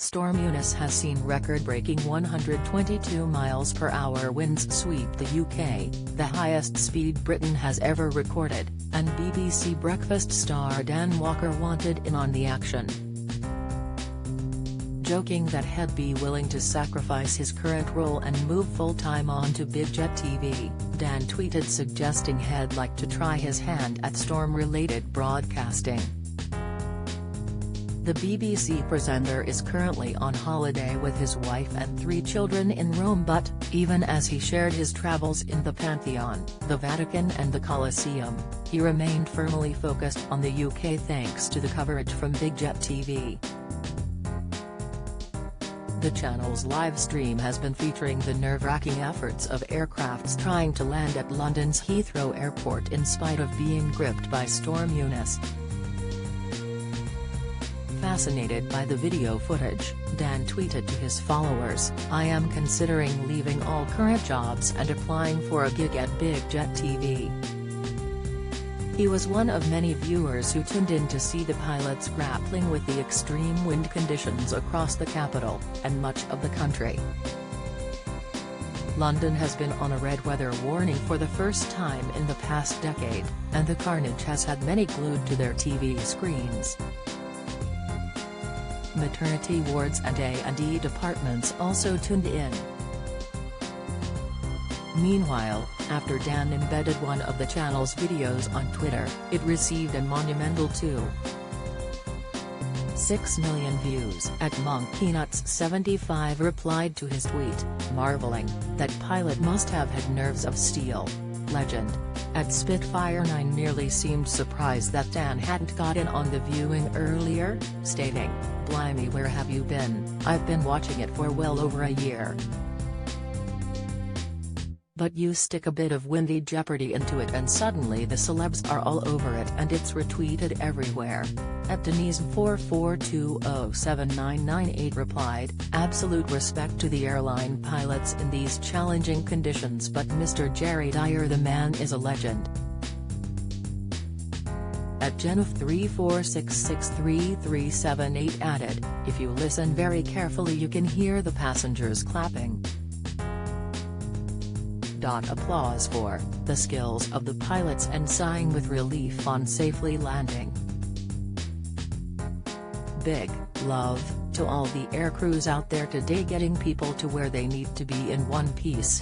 Storm Eunice has seen record-breaking 122 mph winds sweep the UK, the highest speed Britain has ever recorded, and BBC Breakfast star Dan Walker wanted in on the action. Joking that he'd be willing to sacrifice his current role and move full-time on to Big Jet TV, Dan tweeted suggesting he'd like to try his hand at storm-related broadcasting. The BBC presenter is currently on holiday with his wife and 3 children in Rome, but, even as he shared his travels in the Pantheon, the Vatican and the Colosseum, he remained firmly focused on the UK thanks to the coverage from Big Jet TV. The channel's live stream has been featuring the nerve-wracking efforts of aircrafts trying to land at London's Heathrow Airport in spite of being gripped by Storm Eunice. Fascinated by the video footage, Dan tweeted to his followers, "I am considering leaving all current jobs and applying for a gig at Big Jet TV." He was one of many viewers who tuned in to see the pilots grappling with the extreme wind conditions across the capital, and much of the country. London has been on a red weather warning for the first time in the past decade, and the carnage has had many glued to their TV screens. Maternity wards and A&E departments also tuned in. Meanwhile, after Dan embedded one of the channel's videos on Twitter, it received a monumental 2.6 million views. @MonkeyNuts75 replied to his tweet, marveling that pilot must have had nerves of steel. Legend. @Spitfire9 nearly seemed surprised that Dan hadn't got in on the viewing earlier, stating, "Blimey, where have you been? I've been watching it for well over a year." But you stick a bit of Windy Jeopardy into it and suddenly the celebs are all over it and it's retweeted everywhere. @Denise44207998 replied, "Absolute respect to the airline pilots in these challenging conditions, but Mr. Jerry Dyer the man is a legend." @Jennifer34663378 added, "If you listen very carefully you can hear the passengers clapping." Applause for the skills of the pilots and sighing with relief on safely landing. Big love to all the air crews out there today getting people to where they need to be in one piece.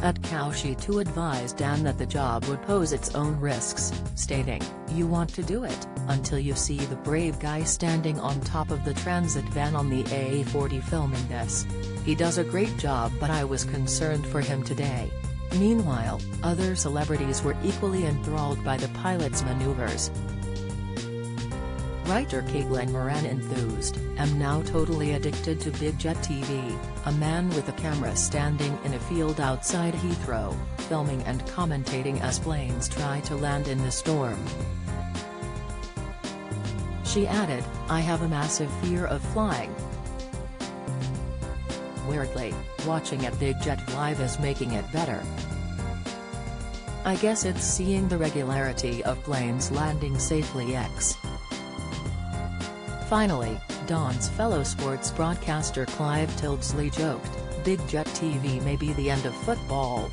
@Cowshy2 advised Dan that the job would pose its own risks, stating, "You want to do it, until you see the brave guy standing on top of the transit van on the A40 filming this. He does a great job, but I was concerned for him today." Meanwhile, other celebrities were equally enthralled by the pilot's maneuvers. Writer Caitlin Moran enthused, "Am now totally addicted to Big Jet TV, a man with a camera standing in a field outside Heathrow, filming and commentating as planes try to land in the storm." She added, "I have a massive fear of flying. Weirdly, watching at Big Jet Live is making it better. I guess it's seeing the regularity of planes landing safely. Finally, Don's fellow sports broadcaster Clive Tildesley joked, "Big Jet TV may be the end of football,